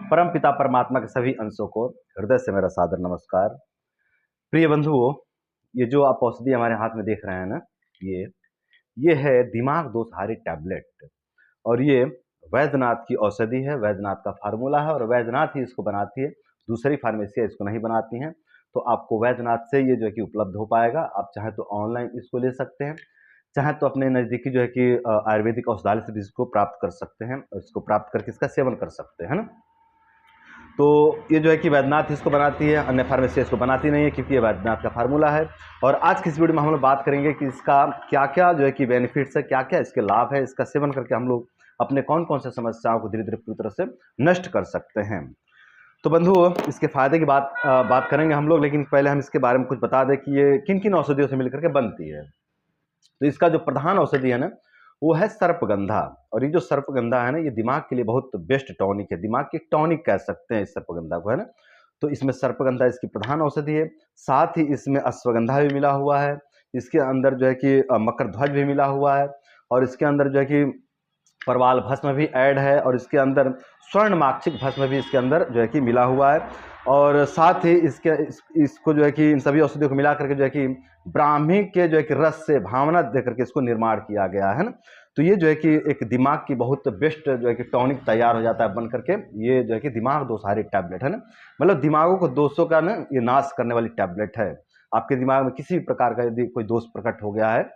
परम पिता परमात्मा के सभी अंशों को हृदय से मेरा सादर नमस्कार। प्रिय बंधुओं, ये जो आप औषधि हमारे हाथ में देख रहे हैं ना, ये है दिमाग दोषहारी टैबलेट। और ये वैद्यनाथ की औषधि है, वैद्यनाथ का फार्मूला है, और वैद्यनाथ ही इसको बनाती है। दूसरी फार्मेसियाँ इसको नहीं बनाती हैं। तो आपको वैद्यनाथ से ये जो है कि उपलब्ध हो पाएगा। आप चाहे तो ऑनलाइन इसको ले सकते हैं, चाहे तो अपने नज़दीकी जो है कि आयुर्वेदिक औषधालय से भी इसको प्राप्त कर सकते हैं, और इसको प्राप्त करके इसका सेवन कर सकते हैं, है ना। तो ये जो है कि वैद्यनाथ इसको बनाती है, अन्य फार्मेसी इसको बनाती नहीं है, क्योंकि ये वैद्यनाथ का फार्मूला है। और आज की इस वीडियो में हम लोग बात करेंगे कि इसका क्या क्या जो है कि बेनिफिट्स है, क्या क्या इसके लाभ है, इसका सेवन करके हम लोग अपने कौन कौन से समस्याओं को धीरे धीरे पूरी तरह से नष्ट कर सकते हैं। तो बंधुओं, इसके फायदे की बात करेंगे हम लोग, लेकिन पहले हम इसके बारे में कुछ बता दें कि ये किन किन औषधियों से मिलकर के बनती है। तो इसका जो प्रधान औषधि है ना, वो है सर्पगंधा। और ये जो सर्पगंधा है ना, ये दिमाग के लिए बहुत बेस्ट टॉनिक है, दिमाग की टॉनिक कह सकते हैं इस सर्पगंधा को, है ना। तो इसमें सर्पगंधा इसकी प्रधान औषधि है। साथ ही इसमें अश्वगंधा भी मिला हुआ है, इसके अंदर जो है कि मकर ध्वज भी मिला हुआ है, और इसके अंदर जो है कि परवाल भस्म भी ऐड है, और इसके अंदर स्वर्ण माक्षिक भस्म भी इसके अंदर जो है कि मिला हुआ है। और साथ ही इसको जो है कि इन सभी औषधियों को मिला करके जो है कि ब्राह्मी के जो है कि रस से भावना दे करके इसको निर्माण किया गया है ना। तो ये जो है कि एक दिमाग की बहुत बेस्ट जो है कि टॉनिक तैयार हो जाता है बन करके। ये जो है कि दिमाग दोषहारी टैबलेट है ना, मतलब दिमागों को दोषों का ना ये नाश करने वाली टैबलेट है। आपके दिमाग में किसी भी प्रकार का यदि कोई दोष प्रकट हो गया है,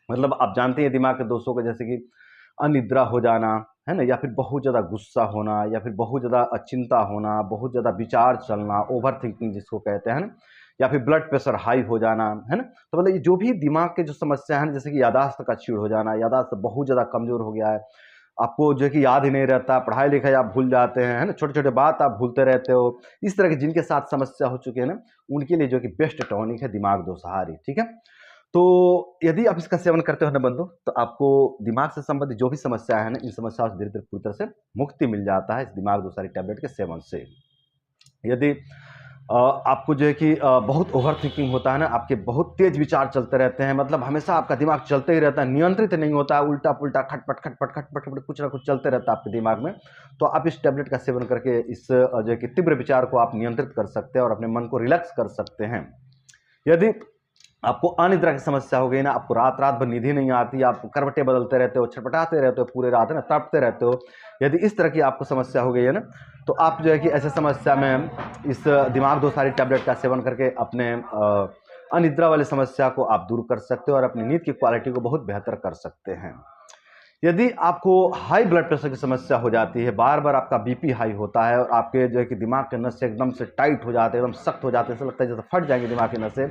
मतलब आप जानते हैं दिमाग के दोषों को, जैसे कि अनिद्रा हो जाना, है ना, या फिर बहुत ज़्यादा गुस्सा होना, या फिर बहुत ज़्यादा चिंता होना, बहुत ज़्यादा विचार चलना, ओवर थिंकिंग जिसको कहते हैं ना, या फिर ब्लड प्रेशर हाई हो जाना, है ना। तो मतलब ये जो भी दिमाग के जो समस्या है ना, जैसे कि यादाश्त का क्षीण हो जाना, यादाश्त बहुत ज़्यादा कमज़ोर हो गया है, आपको जो है कि याद ही नहीं रहता, पढ़ाई लिखाई आप भूल जाते हैं, है ना, छोटे छोटे बात आप भूलते रहते हो, इस तरह की जिनके साथ समस्या हो चुकी है ना, उनके लिए जो कि बेस्ट टॉनिक है दिमाग दोषहारी। ठीक है। तो यदि आप इसका सेवन करते हो ना बंधु, तो आपको दिमाग से संबंधित जो भी समस्या है ना, इन समस्याओं से धीरे धीरे पूरी तरह से मुक्ति मिल जाता है इस दिमाग दोषहारी टैबलेट के सेवन से। यदि आपको जो है कि बहुत ओवर थिंकिंग होता है ना, आपके बहुत तेज विचार चलते रहते हैं, मतलब हमेशा आपका दिमाग चलते ही रहता है, नियंत्रित नहीं होता है, उल्टा पुल्टा खटपट खटपट खटपट खटपट कुछ ना कुछ चलते रहता है आपके दिमाग में। तो आप इस टैबलेट का सेवन करके इस जो है कि तीव्र विचार को आप नियंत्रित कर सकते हैं और अपने मन को रिलैक्स कर सकते हैं। यदि आपको अनिद्रा की समस्या हो गई ना, आपको रात रात भर नींद ही नहीं आती, आप करवटें बदलते रहते हो, छटपटाते रहते हो पूरे रात, है ना, तड़पते रहते हो, यदि इस तरह की आपको समस्या हो गई है ना, तो आप जो है कि ऐसे समस्या में इस दिमाग दोषहारी टैबलेट का सेवन करके अपने अनिद्रा वाली समस्या को आप दूर कर सकते हो और अपनी नींद की क्वालिटी को बहुत बेहतर कर सकते हैं। यदि आपको हाई ब्लड प्रेशर की समस्या हो जाती है, बार बार आपका बीपी हाई होता है, और आपके जो है कि दिमाग के नसें एकदम से टाइट हो जाते हैं, एकदम सख्त हो जाते हैं, ऐसा लगता है जैसे फट जाएंगे दिमाग की नसें,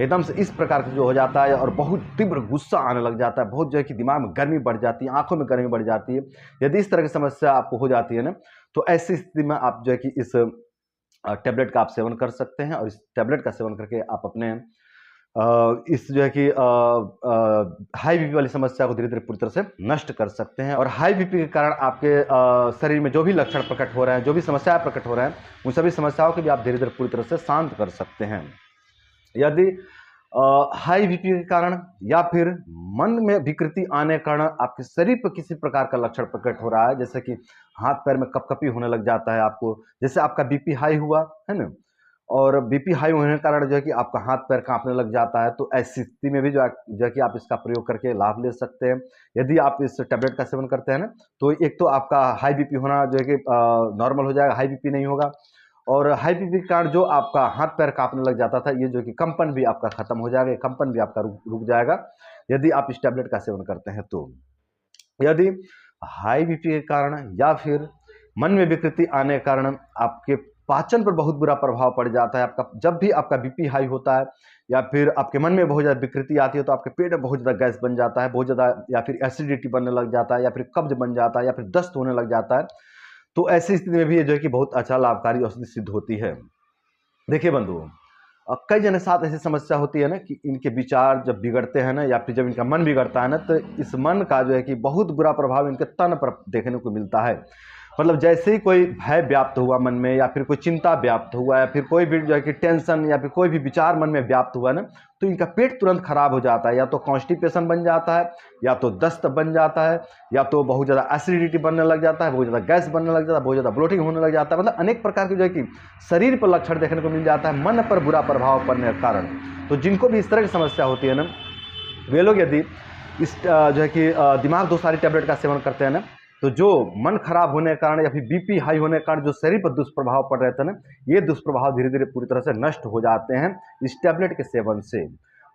एकदम से इस प्रकार का जो हो जाता है, और बहुत तीव्र गुस्सा आने लग जाता है, बहुत जो है कि दिमाग में गर्मी बढ़ जाती है, आंखों में गर्मी बढ़ जाती है, यदि इस तरह की समस्या आपको हो जाती है ना, तो ऐसी स्थिति में आप जो है कि इस टैबलेट का आप सेवन कर सकते हैं, और इस टैबलेट का सेवन करके आप अपने इस जो है कि हाई बीपी वाली समस्या को धीरे धीरे पूरी तरह से नष्ट कर सकते हैं। और हाई बीपी के कारण आपके शरीर में जो भी लक्षण प्रकट हो रहे हैं, जो भी समस्याएं प्रकट हो रहे हैं, उन सभी समस्याओं को भी आप धीरे धीरे पूरी तरह से शांत कर सकते हैं। यदि हाई बीपी के कारण या फिर मन में विकृति आने के कारण आपके शरीर पर किसी प्रकार का लक्षण प्रकट हो रहा है, जैसे कि हाथ पैर में कपकपी होने लग जाता है आपको, जैसे आपका बीपी हाई हुआ है ना, और बीपी हाई होने के कारण जो है कि आपका हाथ पैर कांपने लग जाता है, तो ऐसी स्थिति में भी जो है कि आप इसका प्रयोग करके लाभ ले सकते हैं। यदि आप इस टैबलेट का सेवन करते हैं ना, तो एक तो आपका हाई बीपी होना जो है कि नॉर्मल हो जाएगा, हाई बीपी नहीं होगा, और हाई बीपी के कारण जो आपका हाथ पैर कांपने लग जाता था, ये जो कि कंपन भी आपका खत्म हो जाएगा, कंपन भी आपका रुक जाएगा, यदि आप इस टैबलेट का सेवन करते हैं तो। यदि हाई बीपी के कारण या फिर मन में विकृति आने के कारण आपके पाचन पर बहुत बुरा प्रभाव पड़ जाता है, आपका जब भी आपका बीपी हाई होता है या फिर आपके मन में बहुत ज़्यादा विकृति आती है, तो आपके पेट में बहुत ज़्यादा गैस बन जाता है, बहुत ज़्यादा, या फिर एसिडिटी बनने लग जाता है, या फिर कब्ज बन जाता है, या फिर दस्त होने लग जाता है, तो ऐसी स्थिति में भी ये जो है कि बहुत अच्छा लाभकारी औषधि सिद्ध होती है। देखिए बंधुओं, कई जन के साथ ऐसी समस्या होती है ना कि इनके विचार जब बिगड़ते हैं ना, या फिर जब इनका मन बिगड़ता है ना, तो इस मन का जो है कि बहुत बुरा प्रभाव इनके तन पर देखने को मिलता है। मतलब जैसे ही कोई भय व्याप्त हुआ मन में, या फिर कोई चिंता व्याप्त हुआ, या फिर कोई भी जो है कि टेंशन या फिर कोई भी विचार मन में व्याप्त हुआ ना, तो इनका पेट तुरंत खराब हो जाता है। या तो कॉन्स्टिपेशन बन जाता है, या तो दस्त बन जाता है, या तो बहुत ज़्यादा एसिडिटी बनने लग जाता है, बहुत ज़्यादा गैस बनने लग जाता है, बहुत ज़्यादा ब्लोटिंग होने लग जाता है। मतलब अनेक प्रकार के जो है कि शरीर पर लक्षण देखने को मिल जाता है मन पर बुरा प्रभाव पड़ने के कारण। तो जिनको भी इस तरह की समस्या होती है ना, वे लोग यदि इस जो है कि दिमाग दो सारी टैबलेट का सेवन करते हैं ना, तो जो मन खराब होने के कारण या फिर बीपी हाई होने के कारण जो शरीर पर दुष्प्रभाव पड़ रहे थे ना, ये दुष्प्रभाव धीरे धीरे पूरी तरह से नष्ट हो जाते हैं इस टैबलेट के सेवन से।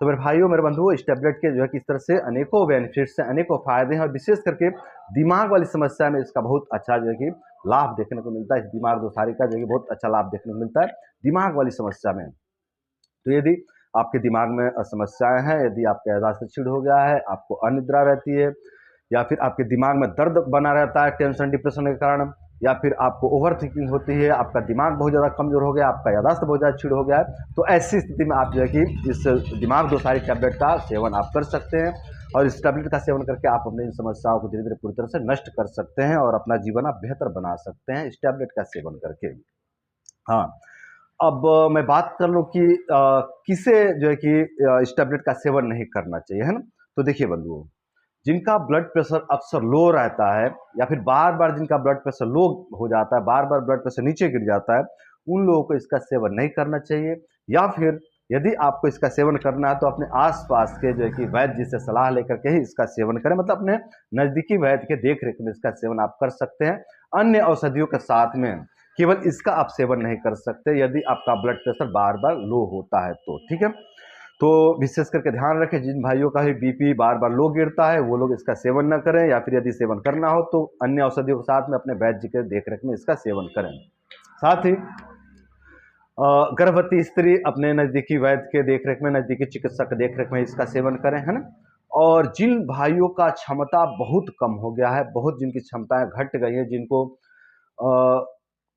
तो मेरे भाइयों, मेरे बंधुओं, इस टैबलेट के जो है कि इस तरह से अनेकों बेनिफिट्स हैं, अनेकों फायदे हैं, और विशेष करके दिमाग वाली समस्या में इसका बहुत अच्छा जो है कि लाभ देखने को मिलता है। इस दिमाग दोसारी का जो है कि बहुत अच्छा लाभ देखने को मिलता है दिमाग वाली समस्या में। तो यदि आपके दिमाग में समस्याएं हैं, यदि आपका याददाश्त क्षीण हो गया है, आपको अनिद्रा रहती है, या फिर आपके दिमाग में दर्द बना रहता है टेंशन डिप्रेशन के कारण, या फिर आपको ओवर थिंकिंग होती है, आपका दिमाग बहुत ज़्यादा कमज़ोर हो गया, आपका याददाश्त बहुत ज़्यादा क्षीण हो गया है, तो ऐसी स्थिति में आप जो है कि इस दिमाग दोसारी टैबलेट का सेवन आप कर सकते हैं। और इस टैबलेट का सेवन करके आप अपनी इन समस्याओं को धीरे धीरे पूरी तरह से नष्ट कर सकते हैं और अपना जीवन आप बेहतर बना सकते हैं इस टैबलेट का सेवन करके। हाँ, अब मैं बात कर लूँ कि किसे जो है कि इस टैबलेट का सेवन नहीं करना चाहिए, है ना। तो देखिए बंधुओं, जिनका ब्लड प्रेशर अक्सर लो रहता है, या फिर बार बार जिनका ब्लड प्रेशर लो हो जाता है, बार बार ब्लड प्रेशर नीचे गिर जाता है, उन लोगों को इसका सेवन नहीं करना चाहिए। या फिर यदि आपको इसका सेवन करना है तो अपने आसपास के जो है कि वैद्य जी से सलाह लेकर के ही इसका सेवन करें। मतलब अपने नज़दीकी वैद्य के देख रेख में इसका सेवन आप कर सकते हैं। अन्य औषधियों के साथ में केवल इसका आप सेवन नहीं कर सकते यदि आपका ब्लड प्रेशर बार बार लो होता है तो, ठीक है। तो विशेष करके ध्यान रखें, जिन भाइयों का भी बीपी बार बार लो गिरता है वो लोग इसका सेवन न करें, या फिर यदि सेवन करना हो तो अन्य औषधियों के साथ में अपने वैद्य जी के देखरेख में इसका सेवन करें। साथ ही गर्भवती स्त्री अपने नज़दीकी वैद्य के देखरेख में, नज़दीकी चिकित्सक के देखरेख में इसका सेवन करें, है ना। और जिन भाइयों का क्षमता बहुत कम हो गया है, बहुत जिनकी क्षमताएं घट गई हैं, जिनको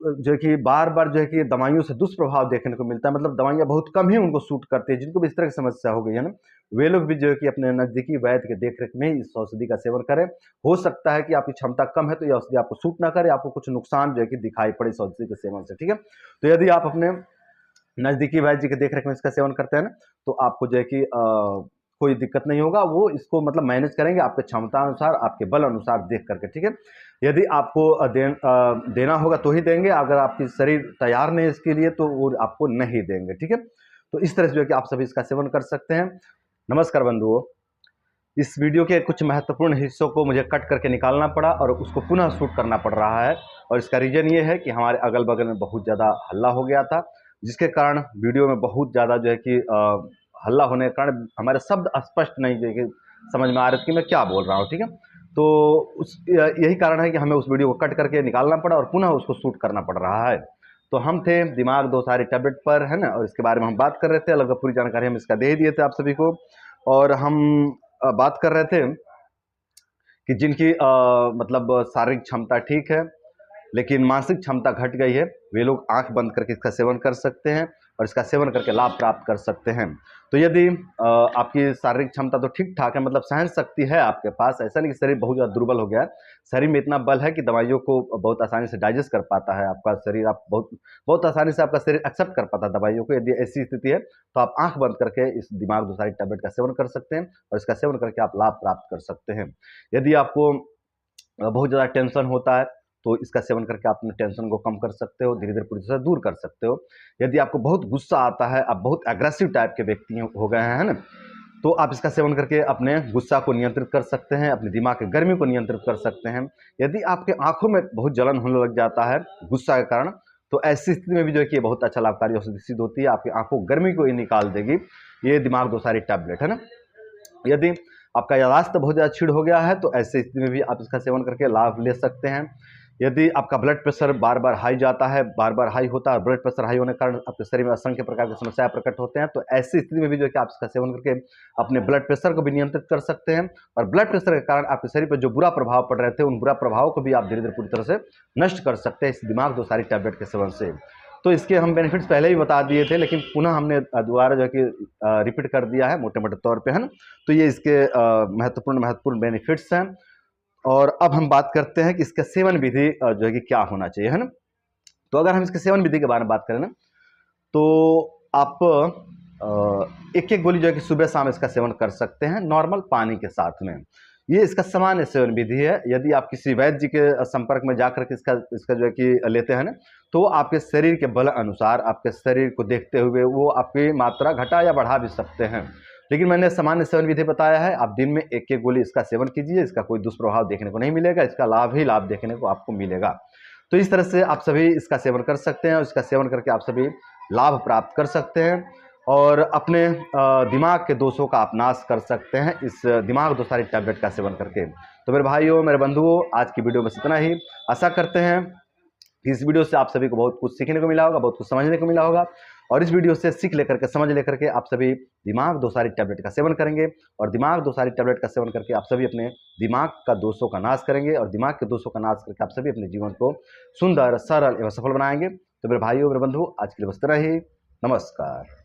जो है कि बार बार जो है कि दवाइयों से दुष्प्रभाव देखने को मिलता है, मतलब दवाइयाँ बहुत कम ही उनको सूट करती है, जिनको भी इस तरह की समस्या हो गई है ना, वे लोग भी जो है कि अपने नज़दीकी वैद्य के देखरेख में ही इस औषधि का सेवन करें। हो सकता है कि आपकी क्षमता कम है तो यह औषधि आपको सूट ना करे, आपको कुछ नुकसान जो है कि दिखाई पड़े इस औषधि के सेवन से, ठीक है। तो यदि आप अपने नज़दीकी वैद्य जी के देखरेख में इसका सेवन करते हैं ना, तो आपको जो है कि कोई दिक्कत नहीं होगा। वो इसको मतलब मैनेज करेंगे आपके क्षमता अनुसार, आपके बल अनुसार देख करके, ठीक है। यदि आपको देना होगा तो ही देंगे, अगर आपकी शरीर तैयार नहीं इसके लिए तो वो आपको नहीं देंगे, ठीक है। तो इस तरह से जो है कि आप सभी इसका सेवन कर सकते हैं। नमस्कार बंधुओं, इस वीडियो के कुछ महत्वपूर्ण हिस्सों को मुझे कट करके निकालना पड़ा और उसको पुनः शूट करना पड़ रहा है, और इसका रीज़न ये है कि हमारे अगल बगल में बहुत ज़्यादा हल्ला हो गया था, जिसके कारण वीडियो में बहुत ज़्यादा जो है कि हल्ला होने के कारण हमारे शब्द स्पष्ट नहीं जो है कि समझ में आ रहे थे कि मैं क्या बोल रहा हूँ, ठीक है। तो यही कारण है कि हमें उस वीडियो को कट करके निकालना पड़ा और पुनः उसको शूट करना पड़ रहा है। तो हम थे दिमाग दो सारी टैबलेट पर, है ना, और इसके बारे में हम बात कर रहे थे। लगभग पूरी जानकारी हम इसका दे ही दिए थे आप सभी को, और हम बात कर रहे थे कि जिनकी मतलब शारीरिक क्षमता ठीक है लेकिन मानसिक क्षमता घट गई है, वे लोग आंख बंद करके इसका सेवन कर सकते हैं और इसका सेवन करके लाभ प्राप्त कर सकते हैं। तो यदि आपकी शारीरिक क्षमता तो ठीक ठाक है, मतलब सहन शक्ति है आपके पास, ऐसा नहीं कि शरीर बहुत ज़्यादा दुर्बल हो गया है, शरीर में इतना बल है कि दवाइयों को बहुत आसानी से डाइजेस्ट कर पाता है आपका शरीर, आप बहुत आसानी से आपका शरीर एक्सेप्ट कर पाता है दवाइयों को। यदि ऐसी स्थिति है तो आप आंख बंद करके इस दिमाग दोसारी टैबलेट का सेवन कर सकते हैं और इसका सेवन करके आप लाभ प्राप्त कर सकते हैं। यदि आपको बहुत ज़्यादा टेंशन होता है तो इसका सेवन करके आप अपने टेंशन को कम कर सकते हो, धीरे धीरे पूरी तरह से दूर कर सकते हो। यदि आपको बहुत गुस्सा आता है, आप बहुत एग्रेसिव टाइप के व्यक्ति हो गए हैं, है ना, तो आप इसका सेवन करके अपने गुस्सा को नियंत्रित कर सकते हैं, अपने दिमाग की गर्मी को नियंत्रित कर सकते हैं। यदि आपके आंखों में बहुत जलन होने लग जाता है गुस्सा के कारण, तो ऐसी स्थिति में भी जो है कि बहुत अच्छा लाभकारी औषधि सिद्ध होती है, आपकी आंखों की गर्मी को ये निकाल देगी, ये दिमाग दोसारी टैबलेट, है ना। यदि आपका याददाश्त बहुत ज़्यादा क्षीण हो गया है तो ऐसी स्थिति में भी आप इसका सेवन करके लाभ ले सकते हैं। यदि आपका ब्लड प्रेशर बार बार हाई जाता है, बार बार हाई होता है, ब्लड प्रेशर हाई होने के कारण आपके शरीर में असंख्य प्रकार की समस्याएं प्रकट होते हैं, तो ऐसी स्थिति में भी जो है कि आप इसका सेवन करके अपने ब्लड प्रेशर को भी नियंत्रित कर सकते हैं, और ब्लड प्रेशर के कारण आपके शरीर पर जो बुरा प्रभाव पड़ रहे थे उन बुरा प्रभाव को भी आप धीरे धीरे पूरी तरह से नष्ट कर सकते हैं इस दिमाग दोसारी टैबलेट के सेवन से। तो इसके हम बेनिफिट्स पहले ही बता दिए थे, लेकिन पुनः हमने दोबारा जो है कि रिपीट कर दिया है मोटे मोटे तौर पे, है ना। तो ये इसके महत्वपूर्ण बेनिफिट्स हैं। और अब हम बात करते हैं कि इसका सेवन विधि जो है कि क्या होना चाहिए, है ना। तो अगर हम इसके सेवन विधि के बारे में बात करें ना, तो आप एक एक गोली जो है कि सुबह शाम इसका सेवन कर सकते हैं नॉर्मल पानी के साथ में। ये इसका सामान्य सेवन विधि है। यदि आप किसी वैद्य जी के संपर्क में जाकर के इसका जो है कि लेते हैं ना, तो आपके शरीर के बल अनुसार, आपके शरीर को देखते हुए वो आपकी मात्रा घटा या बढ़ा भी सकते हैं। लेकिन मैंने सामान्य सेवन विधि बताया है। आप दिन में एक एक गोली इसका सेवन कीजिए, इसका कोई दुष्प्रभाव देखने को नहीं मिलेगा, इसका लाभ ही लाभ देखने को आपको मिलेगा। तो इस तरह से आप सभी इसका सेवन कर सकते हैं और इसका सेवन करके आप सभी लाभ प्राप्त कर सकते हैं और अपने दिमाग के दोषों का आप नाश कर सकते हैं इस दिमाग दोषारी टैबलेट का सेवन करके। तो मेरे भाइयों, मेरे बंधुओं, आज की वीडियो बस इतना ही। आशा करते हैं कि इस वीडियो से आप सभी को बहुत कुछ सीखने को मिला होगा, बहुत कुछ समझने को मिला होगा और इस वीडियो से सीख लेकर के, समझ लेकर के आप सभी दिमाग दोषारी टैबलेट का सेवन करेंगे और दिमाग दोषारी टैबलेट का सेवन करके आप सभी अपने दिमाग का दोषों का नाश करेंगे और दिमाग के दोषों का नाश करके आप सभी अपने जीवन को सुंदर, सरल एवं सफल बनाएंगे। तो मेरे भाइयों, मेरे बंधु, आज के लिए बस इतना ही। नमस्कार।